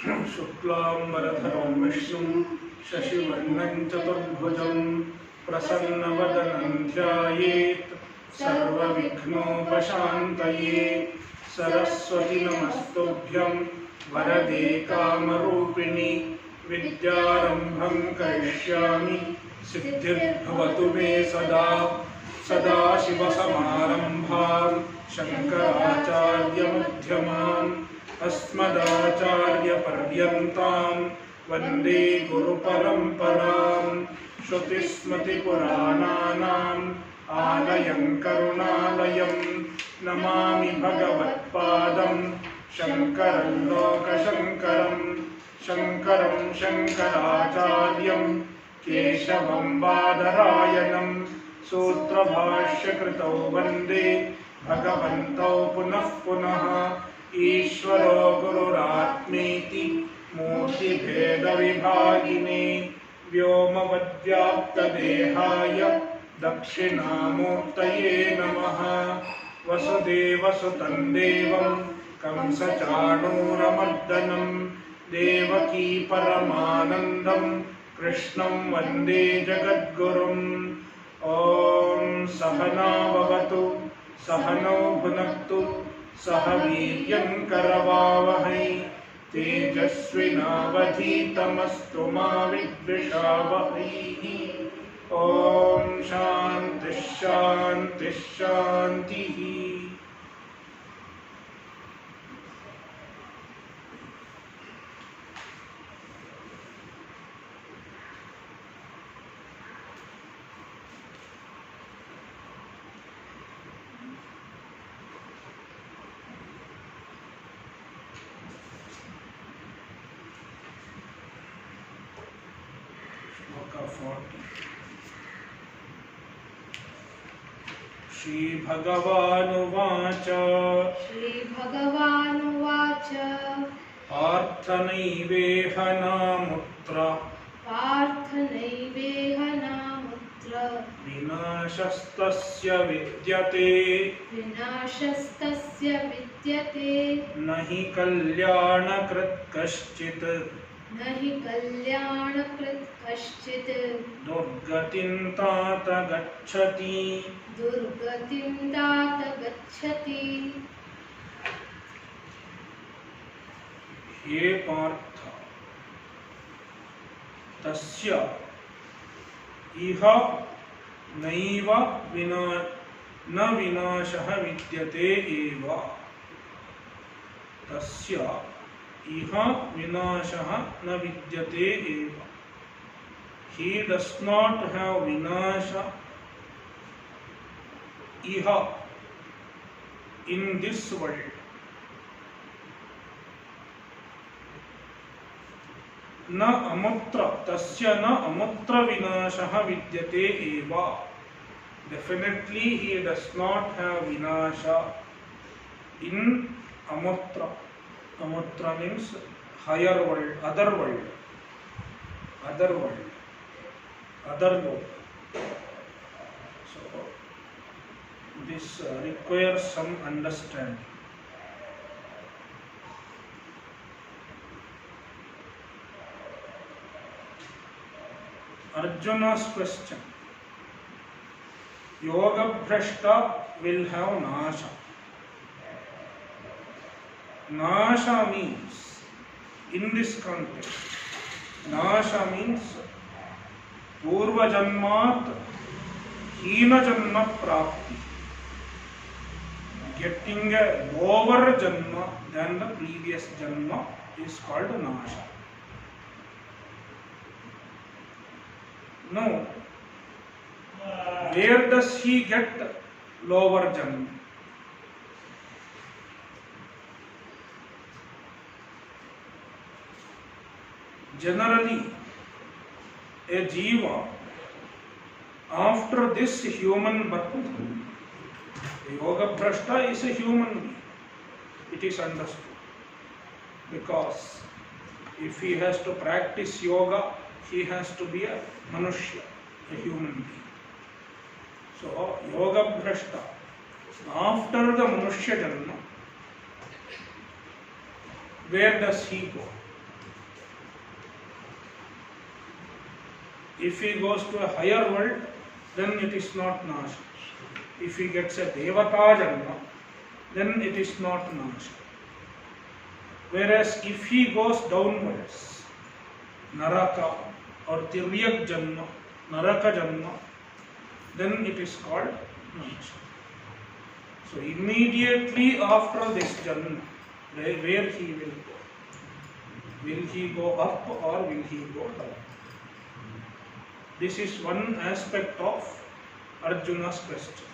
शुक्लांबरधरं विष्णुं शशिवर्णं चतुर्भुजं प्रसन्नवदनं ध्यायेत् सर्वविघ्नोपशान्तये। सरस्वती नमस्तुभ्यं वरदे कामरूपिणि विद्यारम्भं करिष्यामि सिद्धिर्भवतु मे सदा। सदाशिवसमारम्भां शङ्कराचार्यमध्यमाम् अस्मदाचार्यपर्यन्तां वन्दे गुरुपरम्पराम्। श्रुतिस्मृतिपुराणानाम् आलयं करुणालयं नमामि भगवत्पादं शङ्करं लोकशङ्करं। शङ्करं शङ्कराचार्यं केशवं बादरायणं सूत्रभाष्यकृतौ वन्दे भगवन्तौ पुनः पुनः। ईश्वरो गुरुरात्मेति मूर्तिभेदविभागिने व्योमवद्व्याप्तदेहाय दक्षिणामूर्तये नमः। वसुदेवसुतं देवं कंसचाणूरमर्दनं देवकी परमानन्दं कृष्णं वन्दे जगद्गुरुम्। ॐ सहना भवतु सहनौ भुनक्तु सह वीर्यं करवावहै तेजस्विनावधीतमस्तु मा विद्विषावहैः। ॐ शान्ति शान्ति शान्तिः। श्रीभगवानुवाच श्रीभगवानुवाच पार्थनैवेह नामुत्र विनाशस्तस्य विद्यते न हि कल्याणकृत् कश्चित् दुर्गतिं तात गच्छति। हे पार्थ तस्य इह नैव न विनाशः विद्यते एव। तस्य इह विनाशः न विद्यते एव। He does not have vinasha iha in this world. न अमुत्र तस्य न अमुत्र विनाशः विद्यते एव। Definitely he does not have vinasha in amutra. Amutra means higher world, other world, other world. So this requires some understanding. Arjuna's question: Yoga Bhrashta will have Nasha. Nasha means, in this context, Nasha means Purva Janmat Hina Janma Prapti. Getting a lower Janma than the previous Janma is called Nasha. Now, where does he get lower Janma? Generally, a jiva after this human birth, a yoga bhrashta is a human being. It is understood, because if he has to practice yoga, he has to be a manushya, a human being. So yoga bhrashta after the manushya janma, where does he go? If he goes to a higher world, then it is not nasha. If he gets a devata janma, then it is not nasha. Whereas if he goes downwards, naraka or tiryak janma, naraka janma, then it is called nasha. So immediately after this janma, where he will go? Will he go up or will he go down? This is one aspect of Arjuna's question.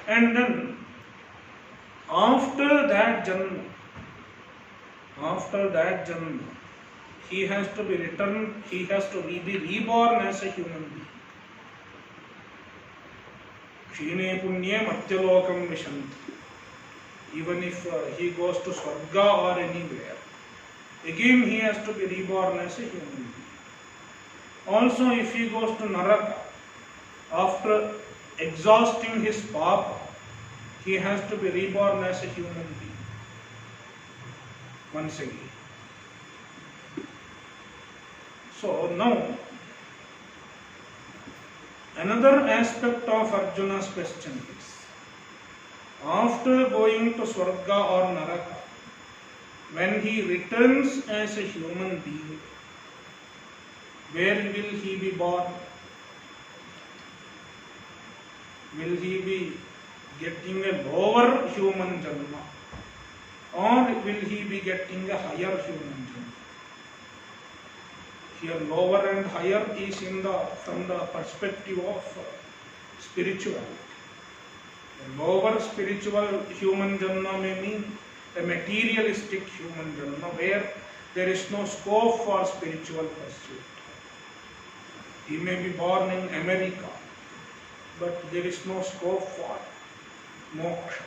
And then after that janma, he has to be returned, he has to be reborn as a human being. Kshine punye matyalokam vishanti. Even if he goes to Swarga or anywhere, again he has to be reborn as a human being. Also, if he goes to Naraka, after exhausting his papa, he has to be reborn as a human being once again. So now, another aspect of Arjuna's question is, after going to Swarga or Naraka, when he returns as a human being, where will he be born? Will he be getting a lower human janma, or will he be getting a higher human janma? Here lower and higher is from the perspective of spirituality. A lower spiritual human janma may mean a materialistic human janma where there is no scope for spiritual pursuit. He may be born in America, but there is no scope for moksha,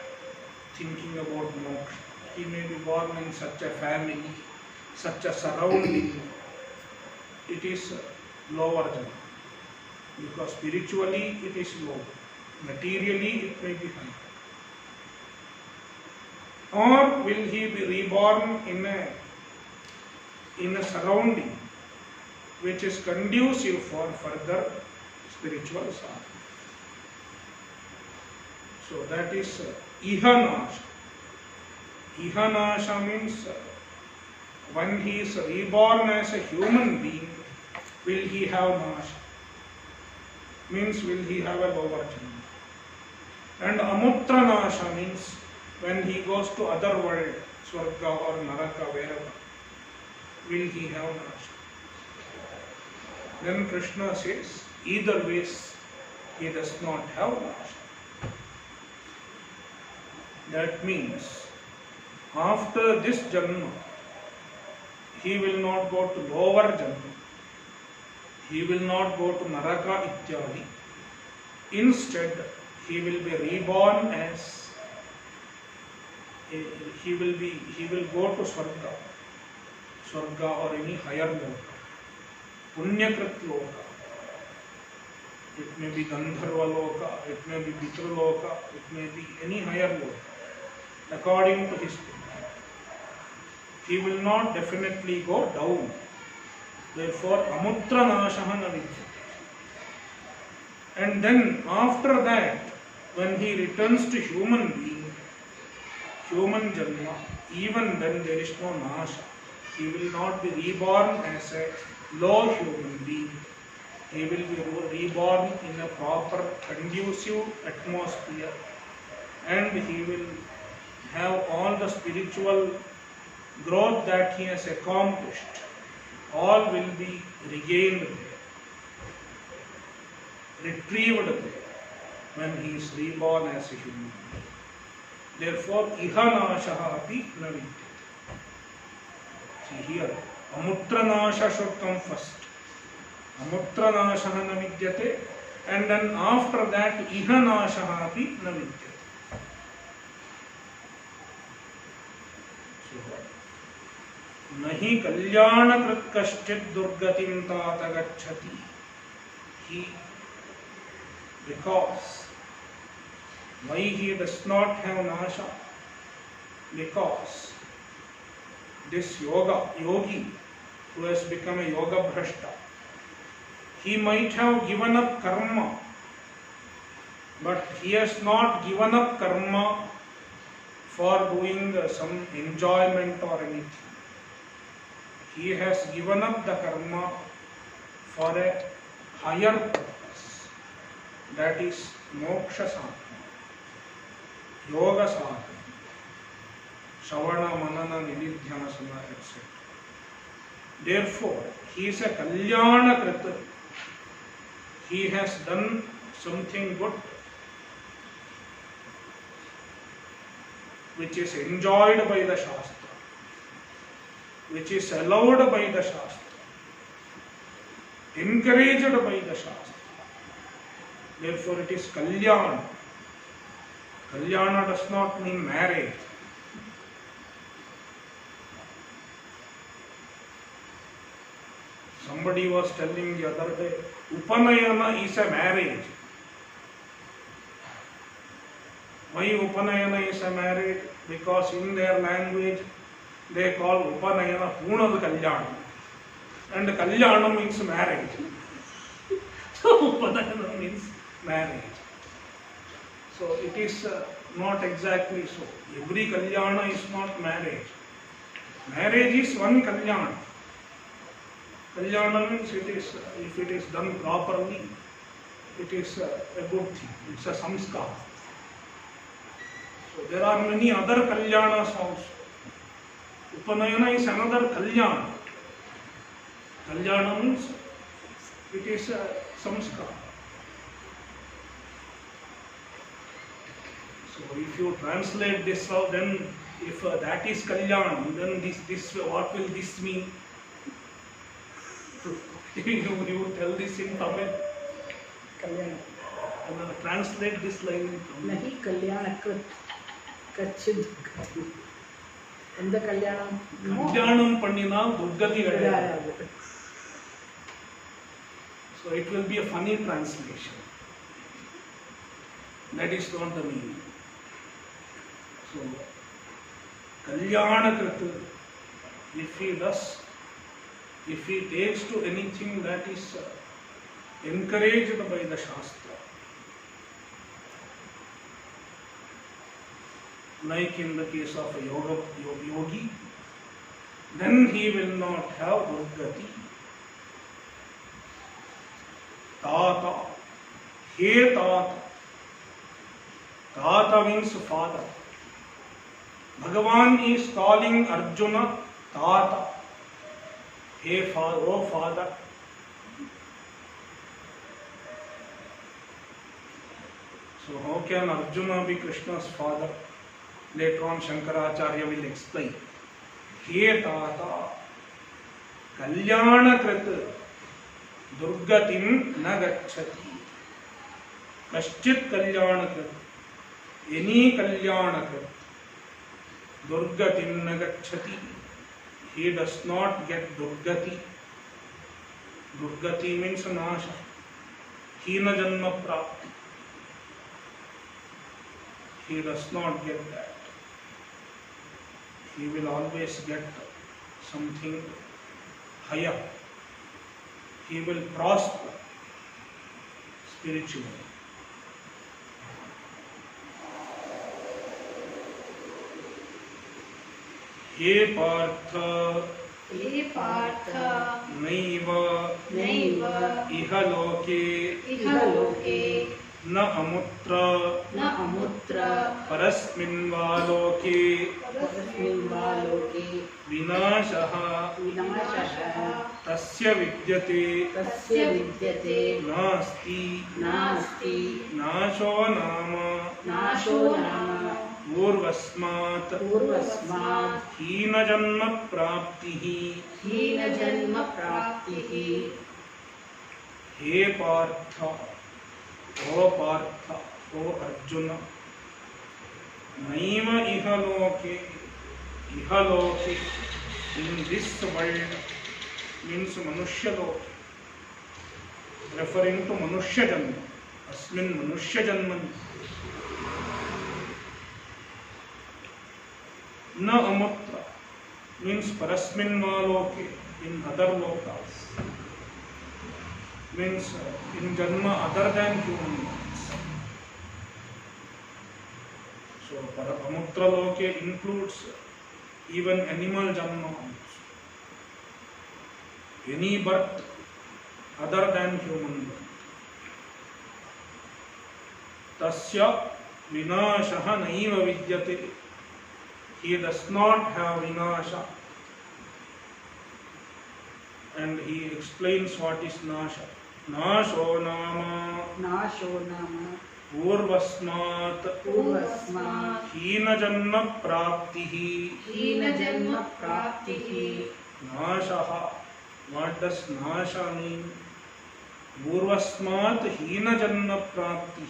thinking about moksha. He may be born in such a family, such a surrounding. It is lower janma, because spiritually it is low, materially it may be high. Or will he be reborn in a surrounding which is conducive for further spiritual sadhana? So that is ihanasha. Ihanasha means when he is reborn as a human being, will he have nasha? Means will he have a lower janma? And amutra nasha means when he goes to other world, Swarga or Naraka, wherever, will he have nasha? Then Krishna says, either ways he does not have nasha. That means after this janma, he will not go to lower janma. He will not go to Naraka ityadi. Instead, he will be reborn as he will go to Swarga or any higher loka, Punyakrit loka. It may be Gandharva loka, it may be Pitru loka, it may be any higher loka, according to his thinking. He will not definitely go down. Therefore, amutra nashaha na vidyate. And then after that, when he returns to human being, human janma, even then there is no nasha. He will not be reborn as a low human being. He will be reborn in a proper, conducive atmosphere, and he will have all the spiritual growth that he has accomplished. All will be regained there, retrieved there, when he is reborn as a human being. Therefore, ihanashaha api na vidyate. See here, amutra nasha should come first. Amutra nashaha na vidyate, and then after that, ihanashaha api na vidyate. Nahi kalyanakrit kaschit durgatim tata gacchati. He, because why he does not have nasha? Because this yogi who has become a yoga bhrashta, He might have given up karma, but he has not given up karma for doing some enjoyment or anything. He has given up the karma for a higher purpose, that is moksha sadhana, yoga sadhana, Shravana, Manana, Nididhyasana, etc. Therefore, he is a Kalyana Krita. He has done something good which is enjoyed by the Shastra, which is allowed by the Shastra, encouraged by the Shastra. Therefore, it is Kalyana. Kalyana does not mean marriage. Somebody was telling the other day, Upanayana is a marriage. Why Upanayana is a marriage? Because in their language they call Upanayana Punad Kalyanam. And Kalyanam means marriage. So Upanayana means marriage. So it is not exactly so. Every Kalyana is not marriage. Marriage is one Kalyana. Kalyana means it is, if it is done properly, it is a good thing. It's a samskar. So there are many other Kalyanas also. Upanayana is another Kalyana. Kalyana means it is a samskar. So if you translate this out, then if that is Kalyanam, then this what will this mean? you tell this in Tamil. Kalyanam. And then translate this line in Tamil. Nahi Kalyanakrit. Kachid. Endha Kalyanam? Kalyanam Pannina Durgati Kadaidu. So it will be a funny translation. That is not the meaning. So, Kalyana Krita, if he does, if he takes to anything that is encouraged by the Shastra, like in the case of a yogi, then he will not have Durgati. Tata, he Tata. Tata means father. Bhagavan is calling Arjuna Tata. Hey father, oh father. So how can Arjuna be Krishna's father? Later on Shankaracharya will explain. Hey Tata, Kalyana Krita, Durgatim na gacchati. Kaschit Kalyana Krita. Any Kalyana Krita. Durgatim na gacchati. He does not get Durgati. Durgati means Nasha. Hina Janma Prapti. He does not get that. He will always get something higher. He will prosper spiritually. He Partha, Naiva, Ihaloke, Na Amutra, Parasmin Valoke, Vinashaha, Tasya Vidyate, Nasti, Nasho Nama, Urvasmat, Hina Janma Praptihi, He Partha, O Partha, O Arjuna, Naiva Ihaloke, in this world means Manushya Loke, referring to Manushya Janma, Asmin Manushya Janmani. Na Amutra means Parasmin Valoke, in other lokas. means in Janma other than human beings. So Amutra Loke includes even animal Janma also. Any birth other than human birth. Tasya vinashaha naiva vidyate. He does not have vinasha. And he explains what is nasha. Nasho nama नाशो नाम पूर्वस्मात् पूर्वस्मात् हीनजन्म प्राप्तिः. हीनजन्म प्राप्तिः. Nashaha. What does nasha mean? Purvasmat hina janma prapti.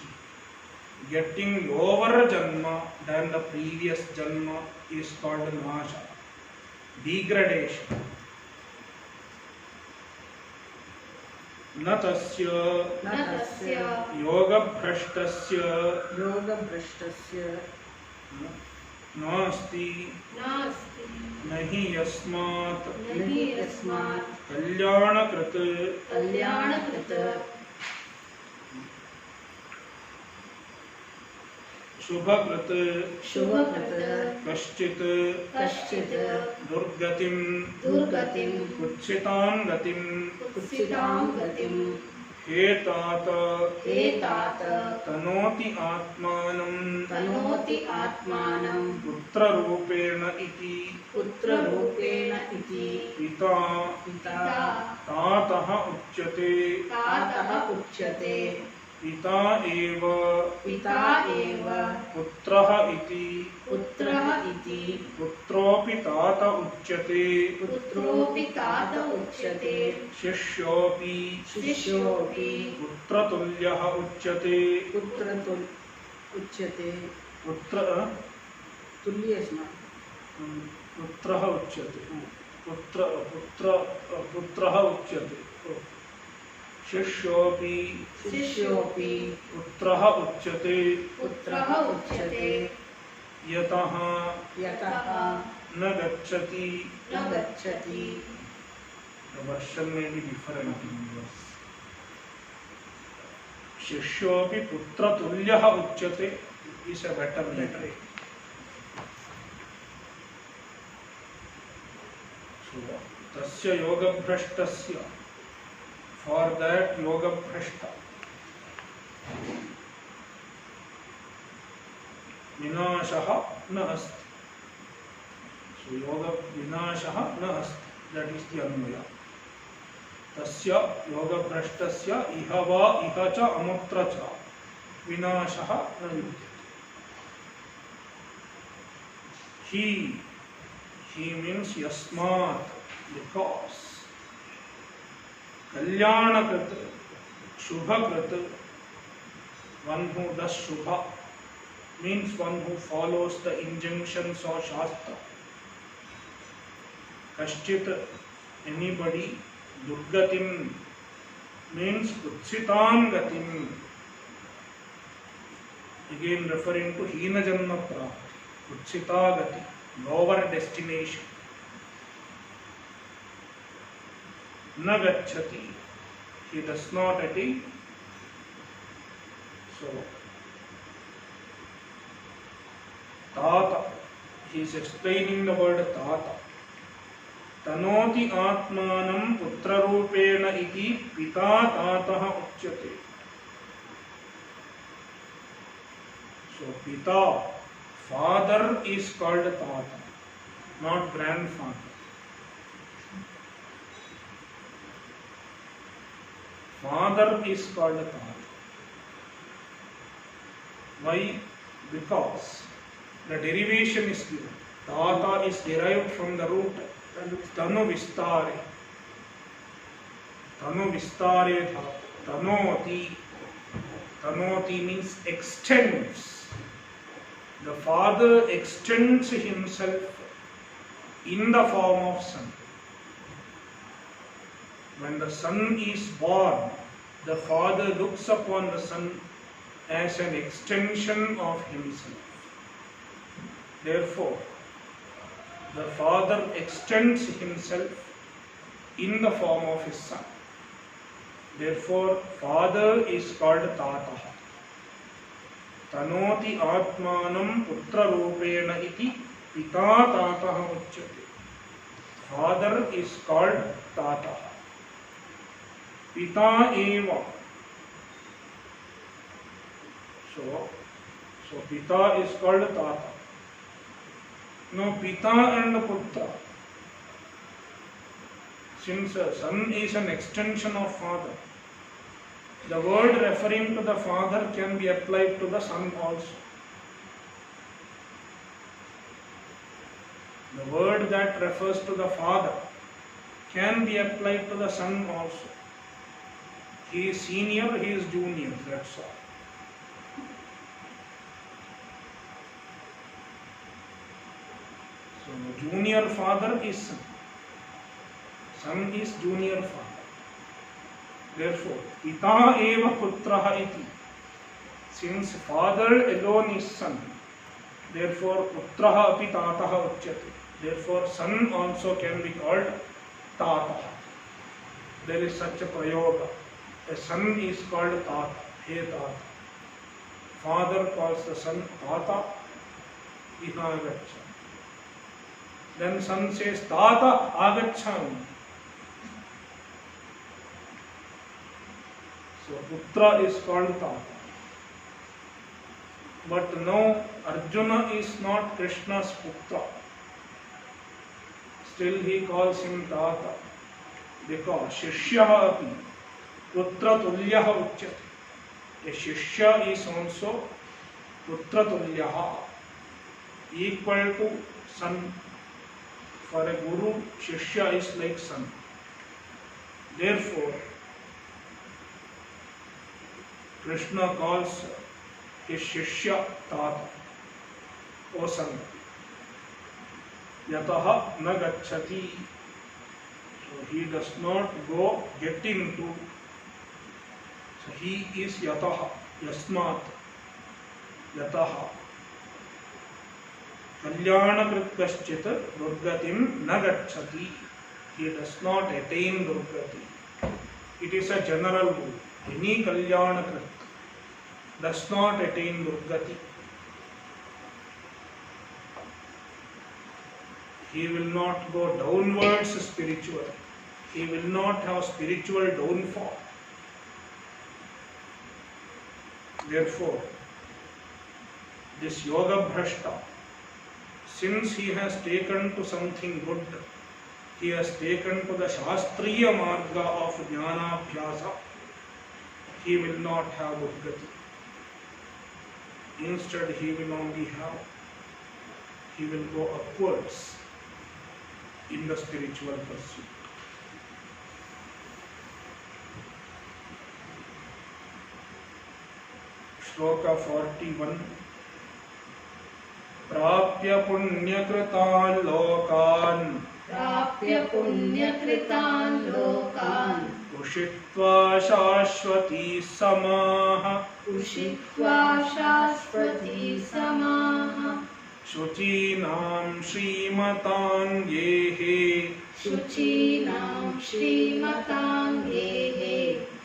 Getting lower janma than the previous janma is called nasha. Degradation. न तस्य न तस्य योगभ्रष्टस्य योगभ्रष्टस्य नास्ति नास्ति न हि यस्मात् नहि यस्मात् कल्याणकृत् कल्याणकृत शुभकृत् शुभकृत कश्चित् कश्चित् दुर्गतिं दुर्गतिं कुत्सितां गतिं कुत्सितां गतिं हेतात एतात तनोति आत्मानं तनोति आत्मानं पुत्ररूपेण इति पुत्ररूपेण इति पिता पिता तातः उच्यते. तातः उच्यते. पिता एव पिता एव पुत्रः इति पुत्रः इति पुत्रोऽपि तात उच्यते. पुत्रोऽपि तात उच्यते. शिष्योऽपि शिष्योऽपि पुत्रतुल्यः उच्यते. पुत्रतुल्य उच्यते. पुत्र तुल्यस्मा पुत्रः उच्यते. पुत्रः उच्यते. शिष्योऽपि शिष्योऽपि पुत्रः उच्यते. पुत्रः उच्यते. यतः यतः न गच्छति. न गच्छति. The version may be different in yours. शिष्योऽपि पुत्रतुल्यः उच्यते is a better letter. So tasya yogabhrashtasya, for that yogabhrashta vinashaha na asti. So yoga vinashaha na asti, that is the anvaya. तस्य योगभ्रष्टस्य इह वा इह च अमुत्र च विनाशः न विद्यते. He means yasmat, because kalyanakrit, shubhakrit, one who does shubha means one who follows the injunctions of shastra. Kashchit, anybody. Durgatim means kutsitam gatim, again referring to hina janma prapti. Kutsita gati, lower destination. Na gacchati, he does not attain. So tata, he is explaining the word tata. तनोति आत्मानं पुत्ररूपेण इति पिता तातः उच्यते. So पिता, father is called tata, not grandfather. Father is called tata. Why? Because the derivation is given. Tata is derived from the root Tanu विस्तारे. Tanu विस्तारे तनोति. Tanoti means extends. The father extends himself in the form of son. When the son is born, the father looks upon the son as an extension of himself. Therefore, the father extends himself in the form of his son. Therefore, father is called Tatah. Tanoti Atmanam Putra Rupena iti Pita Tatah Uchyate. Father is called Tatah. Pita eva. So Pita is called Tatah. Now Pita and Putra. Since son is an extension of father, the word referring to the father can be applied to the son also. The word that refers to the father can be applied to the son also. He is senior, he is junior, that's all. So junior father is son. Son is junior father. Therefore, Pita eva putraha iti. Since father alone is son, therefore putraha api tataha uchyate. Therefore, son also can be called Tata. There is such a prayoga. A son is called Tata. Hey Tata. Father calls the son Tata. Iha agaccha. Then son says Tata agacchami. So Putra is called Tata. But no, Arjuna is not Krishna's Putra. Still he calls him Tata. Because Shishyaha api Putra Tulyaha uchyate. A Shishya is also Putra Tulyaha. Equal to son. For a Guru, Shishya is like son. Therefore, Krishna calls his Shishya Tata, O son. Yataha na gacchati. So he does not get into. So he is Yataha, Yasmat, Yataha. Kalyana Kritkashchit Durgatim na gacchati. He does not attain Durgati. It is a general rule. Any Kalyana Krit does not attain Durgati. He will not go downwards spiritually. He will not have spiritual downfall. Therefore, this Yoga Bhrashta, since he has taken to something good, he has taken to the Shastriya Marga of Jnana Abhyasa, he will not have Durgati. Instead, he will go upwards in the spiritual pursuit. Shloka 41. Prapya punyakritan lokan. प्राप्य पुण्यकृतान् लोकान् उषित्वा शाश्वती समाः. उषित्वा शाश्वती समाः शुचीनां श्रीमतां गेहे. शुचीनां श्रीमताङ्गेः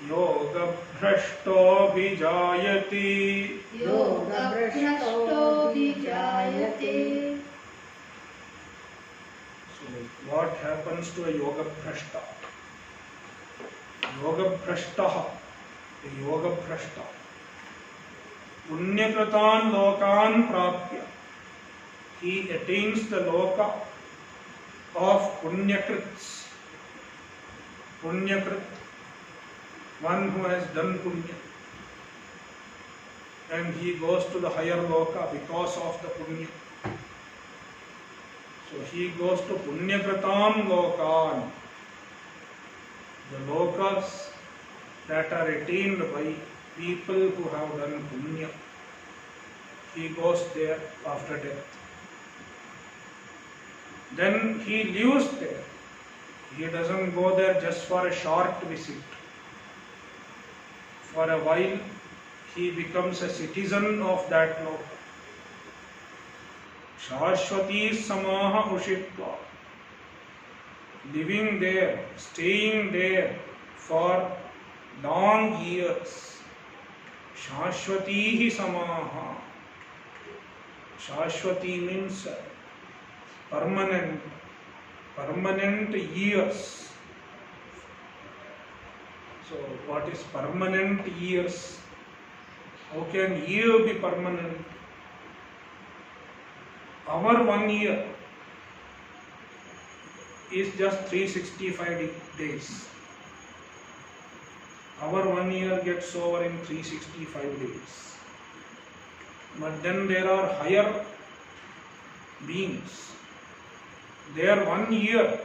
योगभ्रष्टोऽभिजायते. योगभ्रष्टोऽभिजायते. So what happens to a yoga bhrashta? Yoga bhrashtaha, a yoga bhrashta, punyakratan lokan prapya. He attains the loka of punyakrits. Punyakrit, one who has done punya, and he goes to the higher loka because of the punya. So he goes to punyakratam lokan, the lokas that are attained by people who have done punya. He goes there after death. Then he lives there. He doesn't go there just for a short visit. For a while, he becomes a citizen of that loka. Shashwati samaha ushitva. Living there, staying there for long years. Shashwatihi samaha. Shashwati means permanent years. So what is permanent years? How can year be permanent? Our 1 year is just 365 days. Our 1 year gets over in 365 days. But then there are higher beings. Their 1 year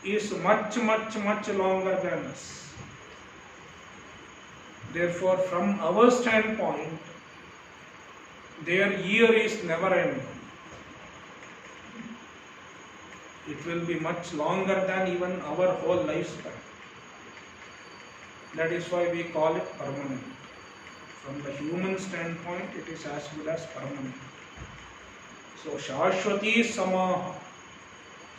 is much longer than us. Therefore, from our standpoint, their year is never ending. It will be much longer than even our whole lifespan. That is why we call it permanent. From the human standpoint, it is as good as permanent. So, Shashwati Samaha,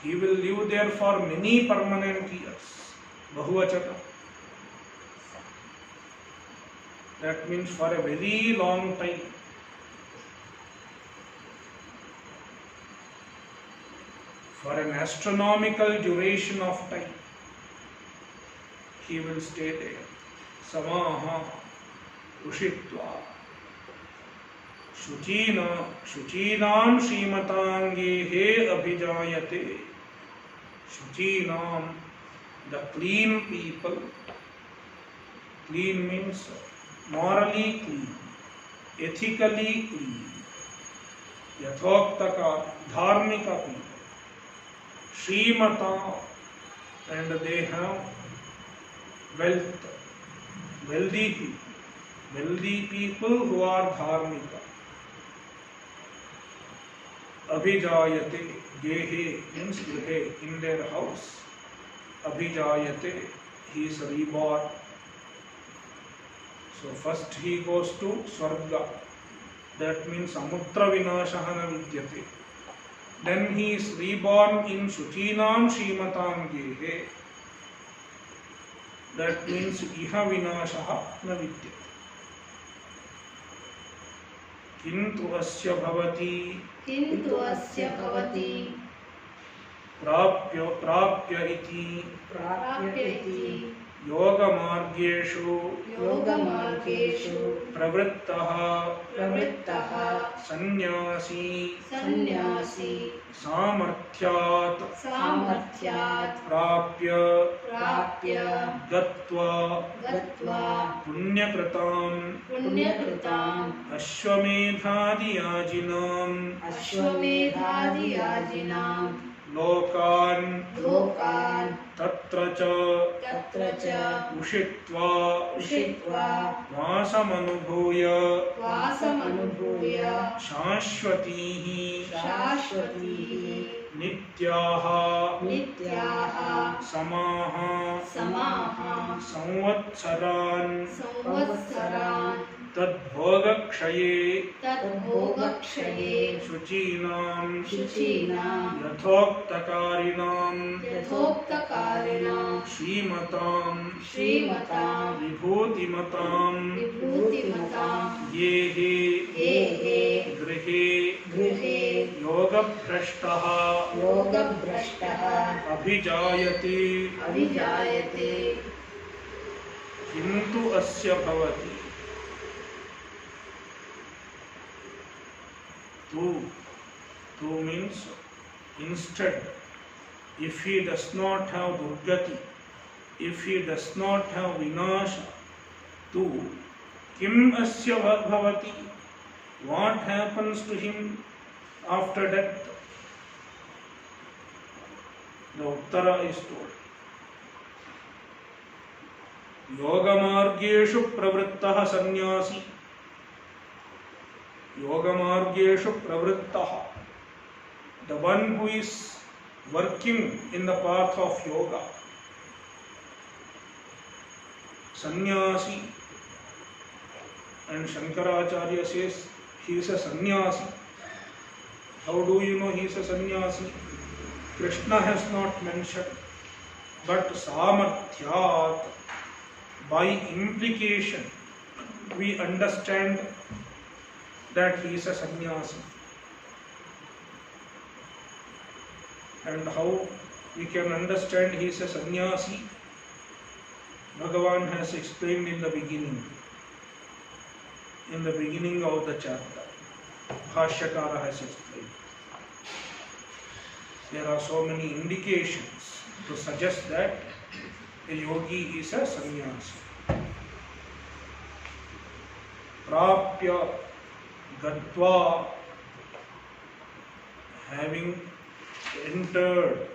he will live there for many permanent years. Bahuvachana. That means for a very long time. For an astronomical duration of time, he will stay there. Samaha ushitva shuchinam srimatangehe abhijayate. Shuchinam, the clean people. Clean means morally clean, ethically clean, yathoktaka, dharmika people. Srimata, and they have wealth, wealthy people who are dharmika. Abhijayate, gehe means gehe, in their house. Abhijayate, he is reborn. So first he goes to Swarga, that means Samudra Vinashaha na vidyate. Then he is reborn in Shuchinam Srimatam Gehe. That means Iha Vinashaha na vidyate. Kintu asya bhavati prapya iti yoga margeshu pravrittaha sannyasi samarthyat prapya gatva punyakritam ashwamedhadiyajinam lokan tatra cha ushitva vasamanubhuya shashwatihi nityaha samaha samvatsaran तद्भोगक्षये शुचीनां यथोक्तकारिणां श्रीमतां विभूतिमतां ये गृहे योगभ्रष्टः अभिजायते किन्तु अस्य भवति Tu means instead, if he does not have Durgati, if he does not have Vinasha, tu kim asya bhavati, what happens to him after death? The Uttara is told. Yogamargeshu pravrittaha sannyasi. Yogamargeshu pravrittaha, the one who is working in the path of yoga. Sannyasi, and Shankaracharya says he is a sannyasi. How do you know he is a sannyasi? Krishna has not mentioned, but samarthyat, by implication, we understand that he is a sannyasi. And how we can understand he is a sannyasi? Bhagavan has explained in the beginning of the chapter. Bhashyakara has explained. There are so many indications to suggest that a yogi is a sannyasi. Prapya Gatva, having entered,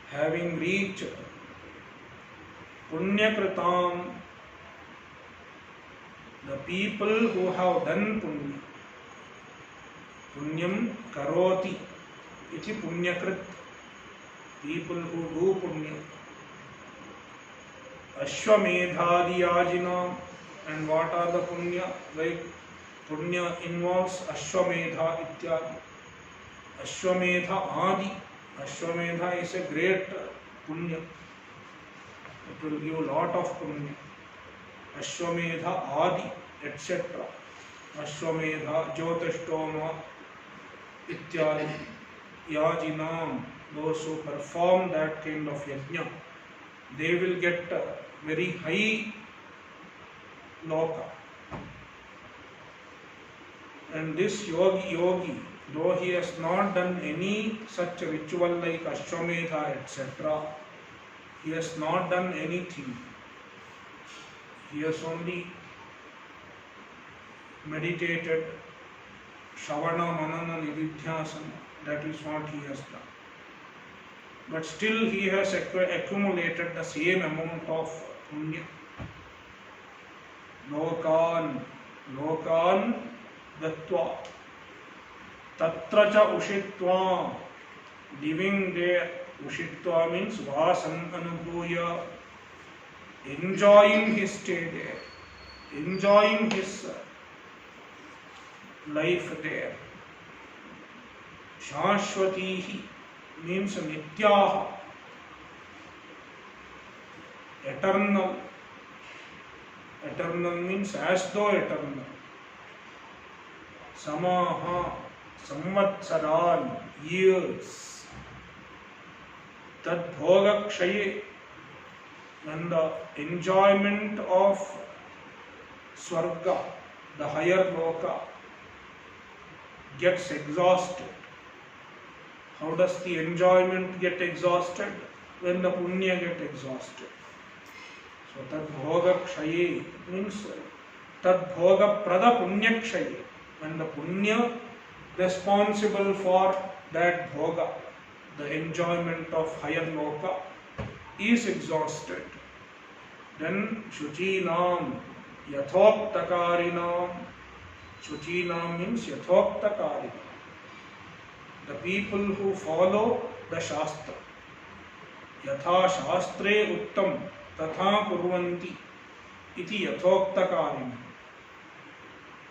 having reached Punyakritam, the people who have done Punya. Punyam Karoti, iti Punyakrit, people who do Punya. Ashwamedhadiyajinam, and what are the Punya? Like Punya involves Ashwamedha ityadi. Ashwamedha Adi. Ashwamedha is a great Punya. It will give a lot of Punya. Ashwamedha Adi, etc. Ashwamedha, Jyotishtoma, ityadi. Yajinam, those who perform that kind of yajna, they will get very high loka. And this yogi, though he has not done any such ritual like Ashwamedha, etc., he has not done anything. He has only meditated, Shravana, Manana, Nididhyasana. That is what he has done. But still he has accumulated the same amount of punya. Lokan dattva. Tatra cha ushitva. Living there, ushitva means vasan anubhuya. Enjoying his stay there. Enjoying his life there. Shashwatihi means nityaha, eternal. Eternal means as though eternal. Samaha, samvatsaran, years. Tad bhoga kshaye, when the enjoyment of Swarga, the higher loka, gets exhausted. How does the enjoyment get exhausted? When the punya get exhausted. So tad bhoga kshaye means tad bhoga prada punya kshaye. When the punya responsible for that bhoga, the enjoyment of higher loka, is exhausted, then shuchinam yathoktakarina. Shuchinam means yathoktakarina. The people who follow the Shastra. Yatha Shastre Uttam Tatha Kurvanti iti yathoktakarina.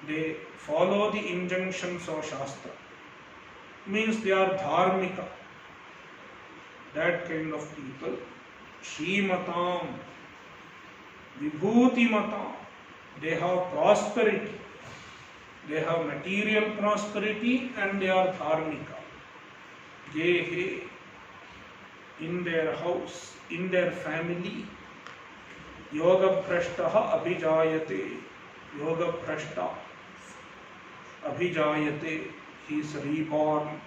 They follow the injunctions of Shastra. Means they are dharmika. That kind of people. Shrimatam, Vibhuti Matam. They have prosperity. They have material prosperity and they are dharmika. Gehe, in their house, in their family, yoga prashtaha abhijayate. Yoga prashta abhijayate. He is reborn.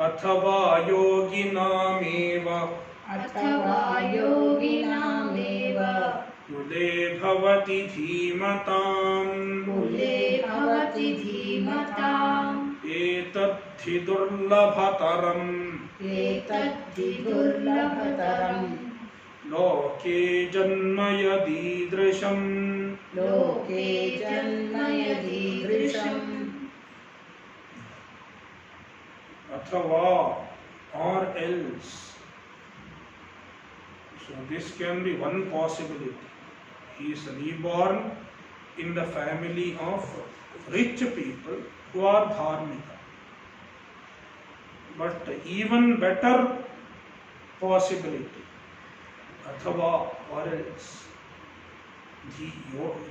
Athava yoginameva. अथवा योगिनामेव कुले भवति धीमताम्. कुले भवति धीमताम्. एतद्धि दुर्लभतरम्. एतद्धि दुर्लभतरम्. लोके जन्म यदीदृशम्. लोके जन्म यदीदृशम्. अथवा or else. So this can be one possibility. He is reborn in the family of rich people who are dharmika. But even better possibility, अथवा or else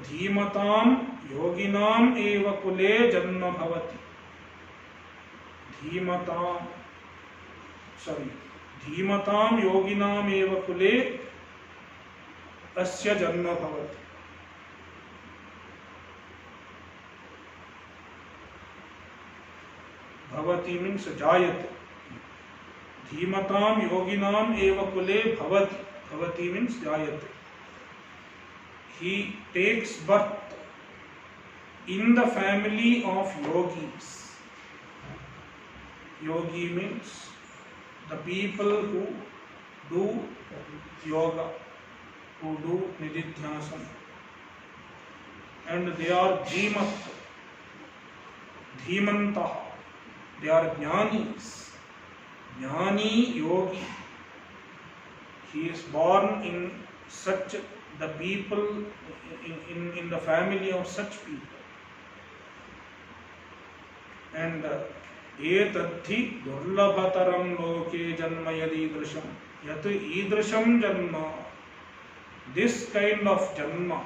धीमतां योगिनाम् एव कुले जन्म भवति धीमतां योगिनाम् एव कुले अस्य जन्म भवति भवति मीन्स जायते धीमतां योगिनाम् एव कुले भवति मीन्स जायते he takes birth in the family of yogis. Yogi means the people who do yoga, who do nididhyasana, and they are dhimantah, they are jnanis, jnani yogi. He is born in such the people in the family of such people, and etadhi durlabhataram loke janma yadidrisham yat idrisham janma, this kind of janma,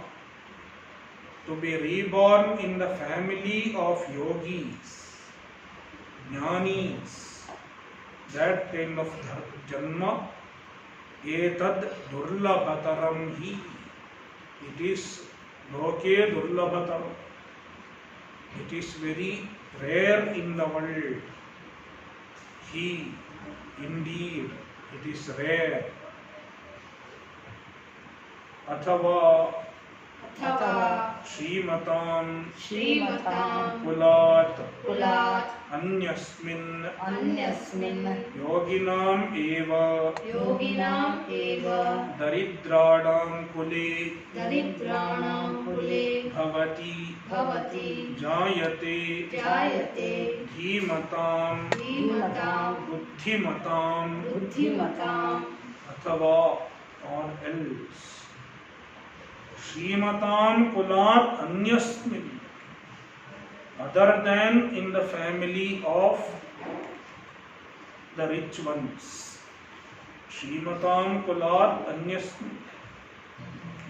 to be reborn in the family of yogis, jnanis, that kind of janma, etad durlabhataram hi, it is loke durlabhataram, it is very rare in the world. He, indeed, it is rare. Athava Shrimatam Kulat Anyasmin Yoginam eva Daridranam kule Bhavati Jayate Dhimatam Buddhimatam Athava or else Shrimatam Kulat Anyasmin, other than in the family of the rich ones. Shrimatam Kulat Anyasmin,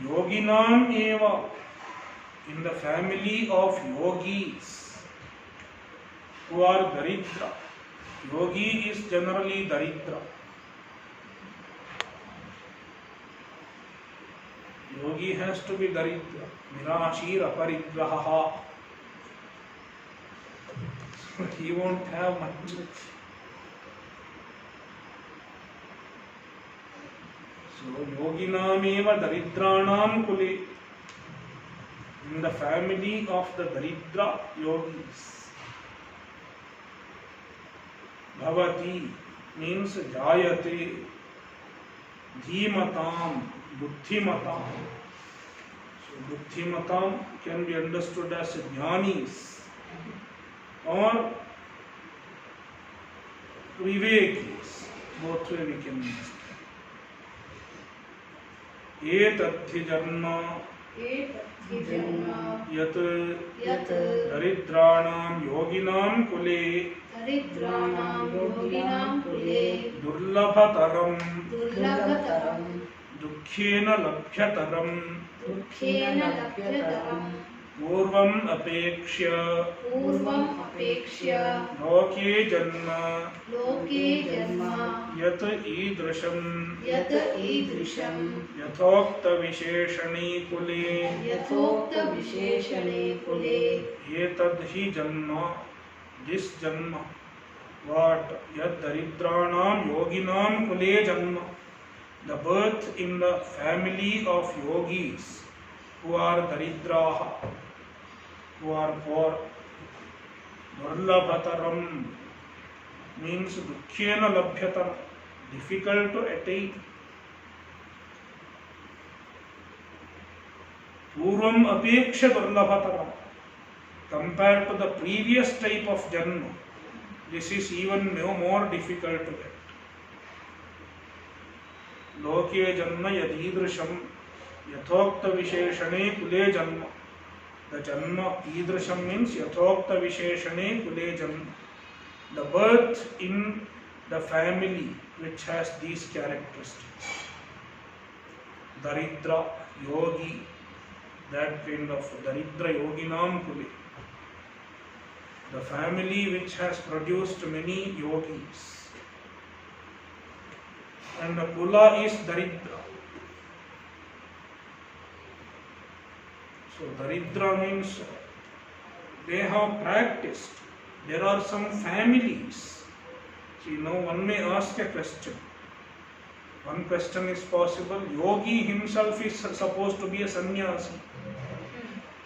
Yoginam eva, in the family of yogis who are daridra. Yogi is generally daridra. Yogi has to be daridra, nirashir aparigraha. So he won't have much. So yoginam eva daridranam kule, in the family of the daridra yogis. Bhavati means jayate, dhimatam, buddhimatam. So buddhimatam can be understood as jnanis or vivekis. Both way we can understand. Etadhi janma yat daridranam yoginam kule durlabhataram dukkhena labhyataram पूर्वम अपेक्ष्य लोके जन्म यत ईदृशम यथोक्त विशेषणे कुले एतद् हि जन्म, this जन्म, what, यद दरिद्राणाम योगिनाम कुले जन्म, the birth in the family of yogis who are daridraha, who are poor. Durlabhataram means dukkhena labhyataram, difficult to attain. Purvam apeksha durlabhataram, compared to the previous type of janma, this is even more difficult to get. Loke janma yadidrisham yathokta visheshane kule janma. The janma idrisham means yathokta visheshane kule janma. The birth in the family which has these characteristics. Daridra, Yogi, that kind of Daridra Yoginam Kule. The family which has produced many yogis. And the Kula is Daridra. So Daridra means they have practiced. There are some families. See, now one may ask a question. One question is possible. Yogi himself is supposed to be a sannyasi.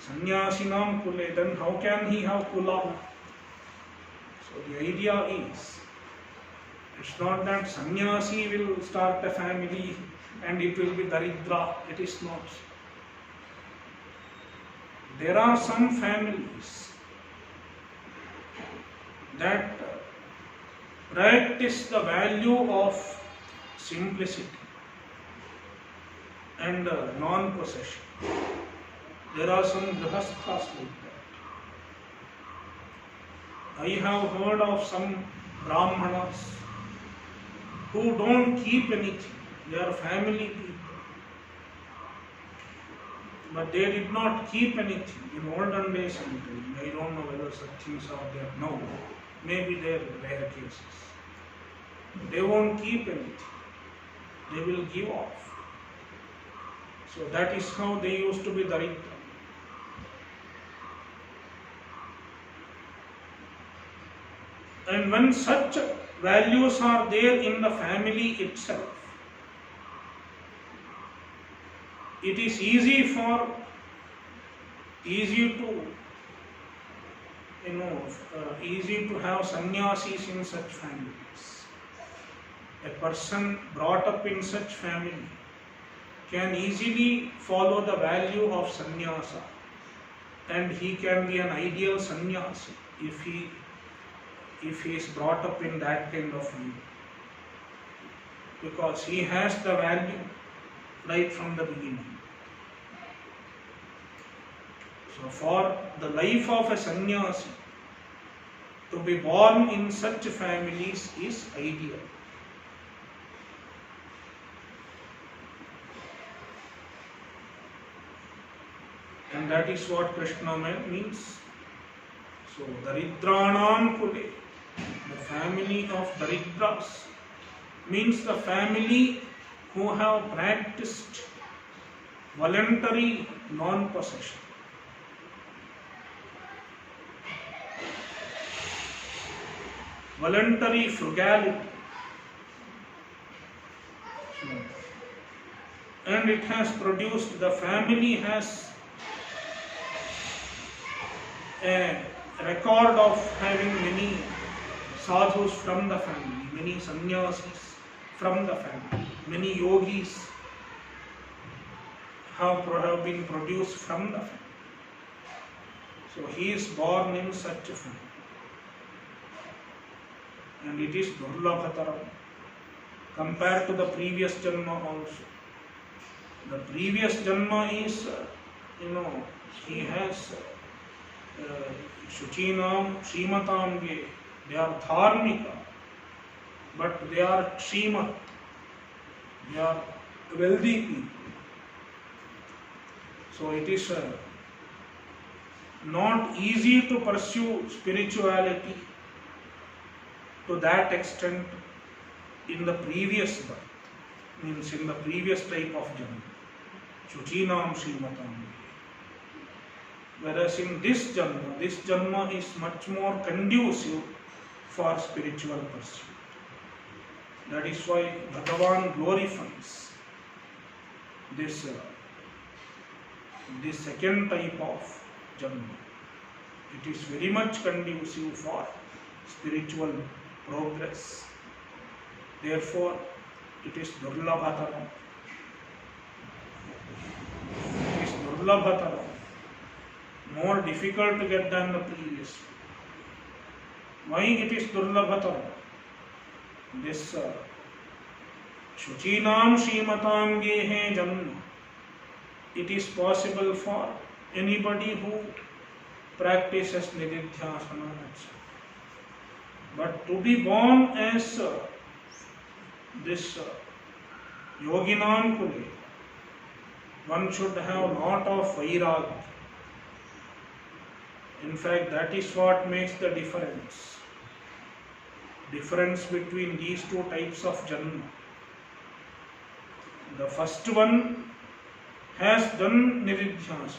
Sannyasinam kule. Then how can he have kula? So the idea is, it's not that sannyasi will start a family and it will be Daridra. It is not. There are some families that practice the value of simplicity and non-possession. There are some grihasthas like that. I have heard of some brahmanas who don't keep anything. They are family people. But they did not keep anything. In olden days, I don't know whether such things are there now. Maybe they are rare cases. They won't keep anything. They will give off. So that is how they used to be Daridra. And when such values are there in the family itself, it is easy to easy to have sannyasis in such families. A person brought up in such family can easily follow the value of sannyasa, and he can be an ideal sannyasi if he is brought up in that kind of family, because he has the value right from the beginning. So for the life of a sannyasi, to be born in such families is ideal. And that is what Krishna means. So Daridranam Kule, the family of Daridras, means the family who have practiced voluntary non-possession. Voluntary frugality. And it has produced, the family has a record of having many sadhus from the family, many sannyasis from the family, many yogis have been produced from the family. So he is born in such a family. And it is Durlabhataram compared to the previous Janma also. The previous Janma is, he has Shuchinam, Srimatam, they are Dharmika, but they are Srimat, they are wealthy people. So it is not easy to pursue spirituality to that extent in the previous birth, means in the previous type of Janma, Shuchinam Srimatam. Whereas in this Janma is much more conducive for spiritual pursuit. That is why Bhagavan glorifies this second type of Janma. It is very much conducive for spiritual progress. Therefore, it is Durlabhataram. It is Durlabhataram. More difficult to get than the previous. Why it is Durlabhataram? This Shuchinam Srimatam Gehe Janma, it is possible for anybody who practices Nididhyasana, etc. But to be born as this Yoginam Kule, one should have lot of vairagya. In fact, that is what makes the difference. Difference between these two types of janma. The first one has done niridhyasana,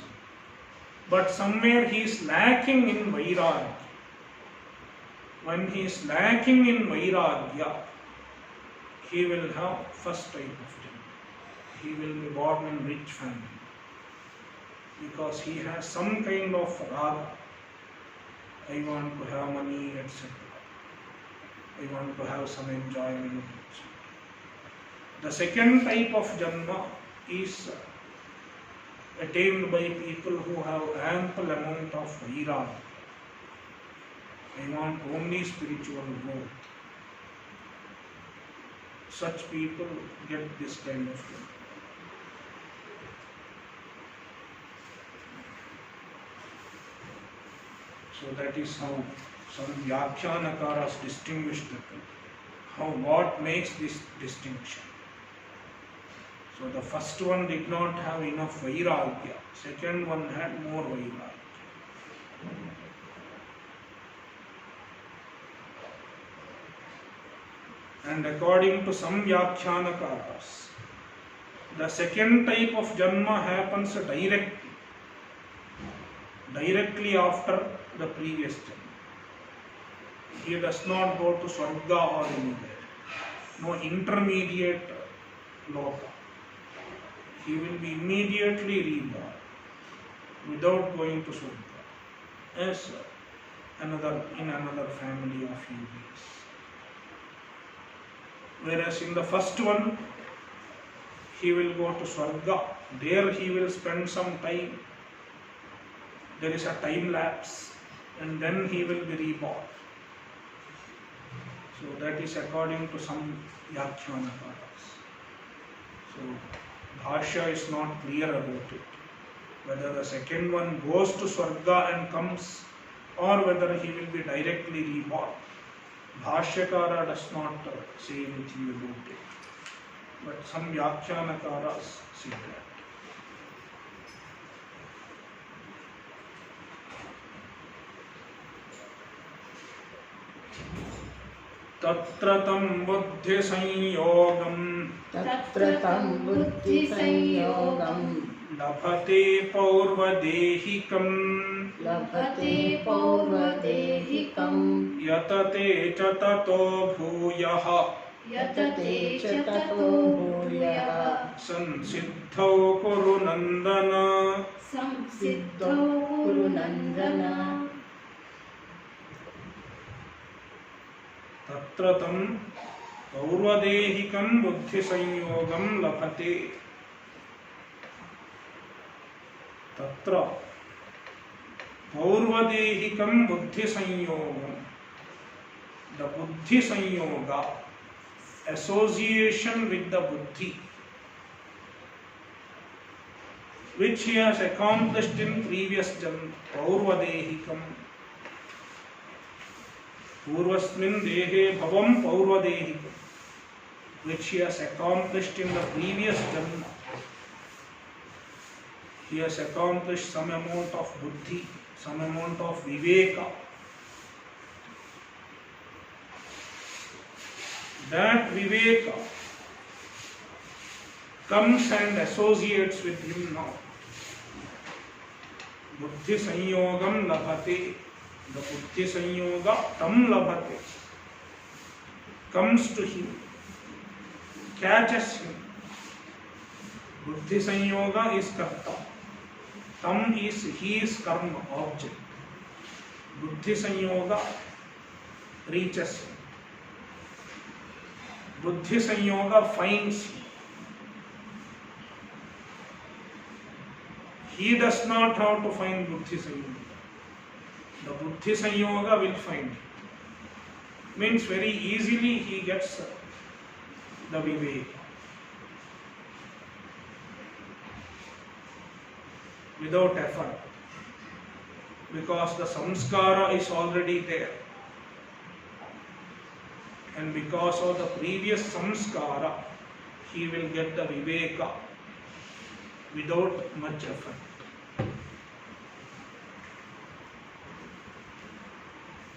but somewhere he is lacking in vairagya. When he is lacking in vairagya, he will have first type of janma. He will be born in rich family because he has some kind of raga. I want to have money, etc. I want to have some enjoyment. The second type of janma is attained by people who have ample amount of vairagya. I want only spiritual growth. Such people get this kind of janma. So that is how some Vyakhyanakaras distinguished the two. How what makes this distinction? So the first one did not have enough vairagya. Second one had more vairagya. And according to some Vyakhyanakaras, the second type of janma happens directly after the previous janma. He does not go to Swarga or anywhere. No intermediate loka. He will be immediately reborn without going to Swarga as in another family of yogis. Whereas in the first one, he will go to Swarga. There he will spend some time. There is a time lapse, and then he will be reborn. So that is according to some Vyakhyanakaras. So Bhashya is not clear about it. Whether the second one goes to Swarga and comes, or whether he will be directly reborn. Bhashyakara does not say anything about it. But some Vyakhyanakaras say that. तत्र तं बुद्धिसंयोगं लभते पौर्वदेहिकं यतते च ततो भूयः संसिद्धौ कुरु नन्दन तत्र तं पौर्वदेहिकं बुद्धिसंयोगं लभते. तत्र पौर्वदेहिकं बुद्धिसंयोगं, the buddhi sanyoga, association with the buddhi, which he has accomplished in previous janma. Paurvadehikam, Purvasmin dehe bhavam paurvadehikam, which he has accomplished in the previous janma. He has accomplished some amount of buddhi, some amount of viveka. That viveka comes and associates with him now. Buddhi sanyogam labhate. The buddhi sanyoga tam labhate. Comes to him, catches him. Buddhi sanyoga is karta. Tam is he is karma, object. Buddhi sanyoga reaches him. Buddhi sanyoga finds him. He does not have to find buddhi sanyoga. The buddhi sanyoga will find him. Means very easily he gets the viveka. Without effort. Because the samskara is already there. And because of the previous samskara, he will get the viveka. without much effort.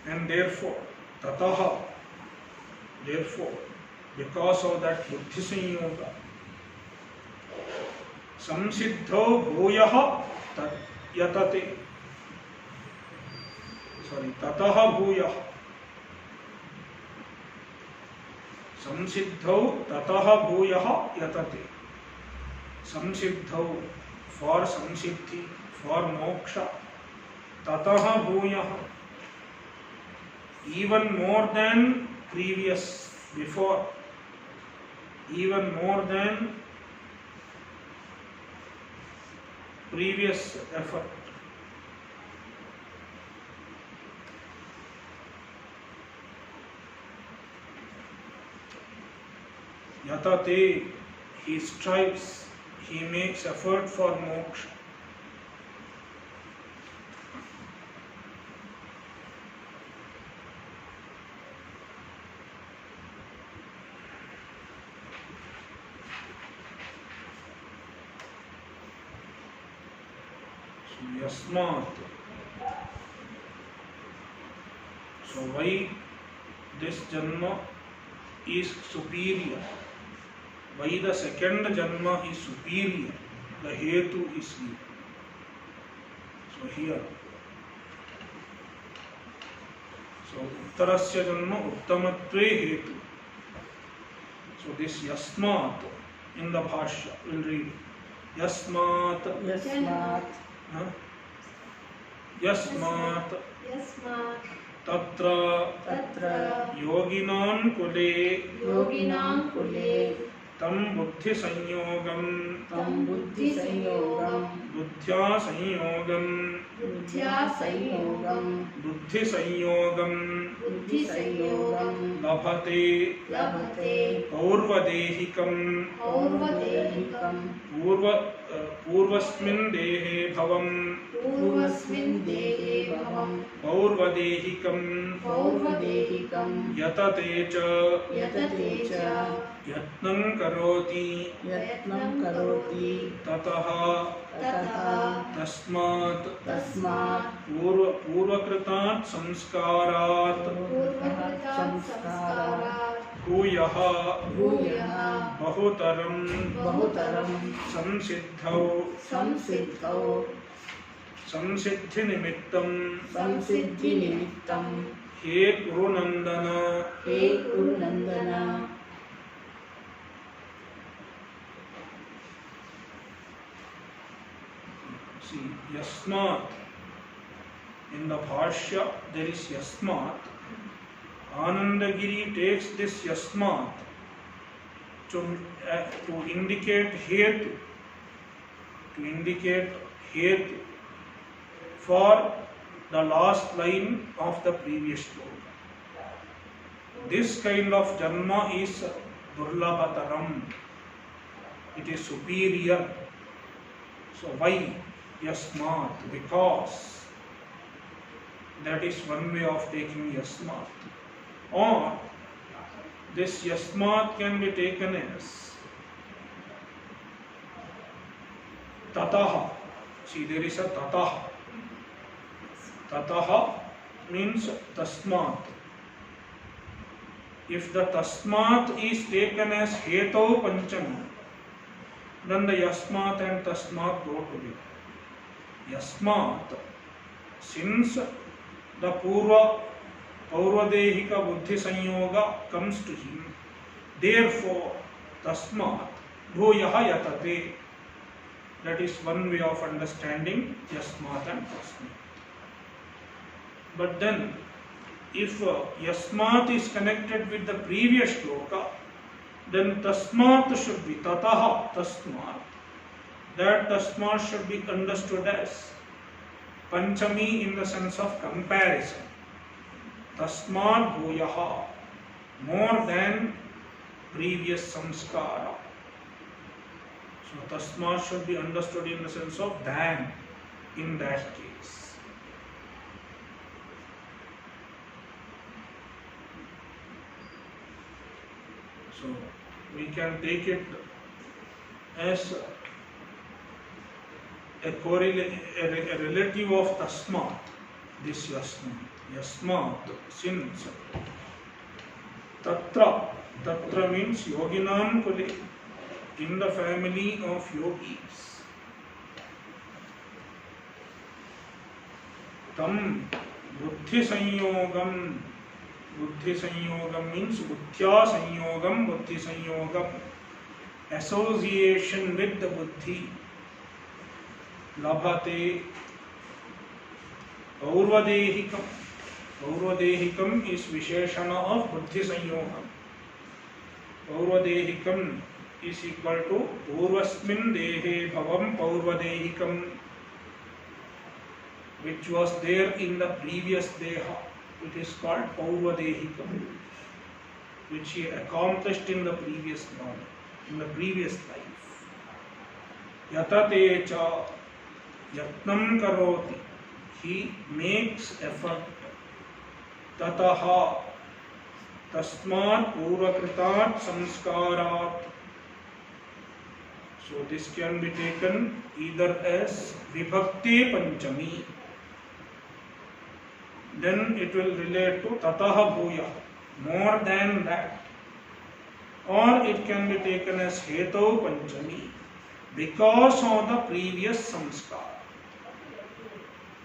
And therefore, tataha, therefore, because of that buddhi sanyoga, samsiddho bhuyah tat yatate. Sorry, tataha bhuyah. Samsiddho tataha bhuyah yatate. Samsiddho, for samsiddhi, for moksha. Tataha bhuyah. Even more than previous, before, even more than previous effort. Yatate, he strives, he makes effort for moksha. Yasmat. So why this Janma is superior? Why the second Janma is superior? The Hetu is here. So here. So Uttarasya Janma Uttamatve Hetu. So this Yasmat in the Bhashya, we'll read it. Yasmat. Yasmat. Huh? Yasmat Yasmat tatra Tatra yoginan kule yoginam kule tam buddhi sanyogam tam buddhi sanyogam buddhya sanyogam buddhya sanyogam buddhi sanyogam buddhi sanyogam labhate labhate paurvadehikam paurvadehikam पूर्वस्मिन् देहे भवम् पूर्वस्मिन् देहे भवम् पौर्वदेहिकं पौर्वदेहिकं यतते च यतते च यत्नं करोति यत्नं करोति ततः ततः तस्मात् तस्मात् पूर्वकृतात् संस्कारात् पूर्वकृतात् संस्कारात् भूयः भूयः बहुतरं बहुतरं संसिद्धौ संसिद्धौ संसिद्धिनिमित्तं संसिद्धिनिमित्तं हे कुरुनन्दन हे कुरुनन्दन See, Yasmat. In the Bhashya, there is Yasmat. Anandagiri takes this Yasmat to indicate Hetu. To indicate Hetu for the last line of the previous sloka. This kind of Janma is Durlabhataram. It is superior. So why Yasmat? Because that is one way of taking Yasmat. Or this Yasmat can be taken as Tataha. See, there is a Tataha. Tataha means Tasmat. If the Tasmat is taken as Heto Panchami, then the Yasmat and Tasmat go together. Yasmat, since the Paurvadehika Buddhi Sanyoga comes to him, therefore Tasmat Bhuyaha Yatate. That is one way of understanding Yasmat and Tasmat. But then, if Yasmat is connected with the previous shloka, then Tasmat should be Tataha Tasmat. That Tasmat should be understood as Panchami in the sense of comparison. Tasmat Bhuyaha, more than previous samskara. So Tasmat should be understood in the sense of than in that case. So we can take it as a relative of tasmat, this yasmat, since. Tatra means yoginam kule, in the family of yogis. Tam buddhi sanyogam means buddhya sanyogam, association with the buddhi. Labhate Paurvadehikam is Visheshana of Buddhi Sanyogam. Paurvadehikam is equal to Purvasmin Dehe Bhavam Paurvadehikam, which was there in the previous Deha. It is called Paurvadehikam, which he accomplished in the previous body, in the previous life. Yatate cha Yatnam karoti, he makes effort. Tataha, tasmat purvakritat samskarat. So this can be taken either as vibhakti panchami. Then it will relate to tataha bhuya, more than that. Or it can be taken as heto panchami, because of the previous samskar.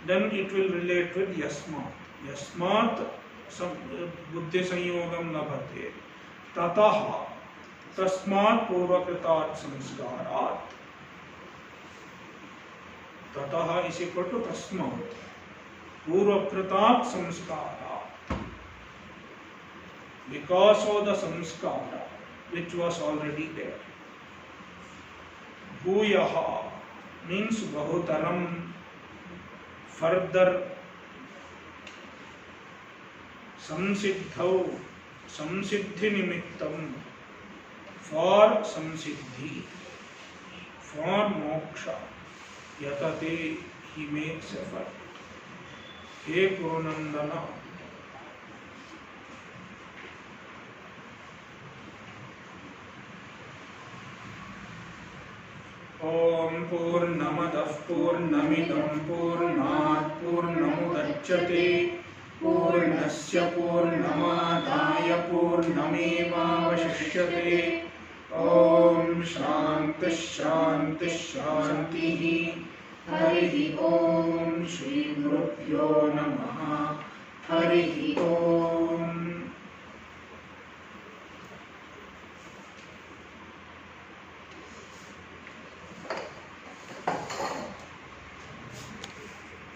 Then it will relate with yasmat. Yasmat buddhi sanyogam labhate. Tataha tasmat purvakritat samskarat. Tataha is equal to tasmat purvakritat samskarat. Because of the samskara which was already there. Bhuyaha means bahutaram, further. Samsiddhau, samsiddhi nimittam, for samsiddhi, for moksha. Yatate, he makes effort. He Gurunandana, Om Purnamadah Purnamidam Purnat Purnamudachyate Purnasya Purnamadaya Purnamevavashishyate. Om Shanti Shanti Shanti. Hari Om Shri Gurubhyo Namaha. Hari Om.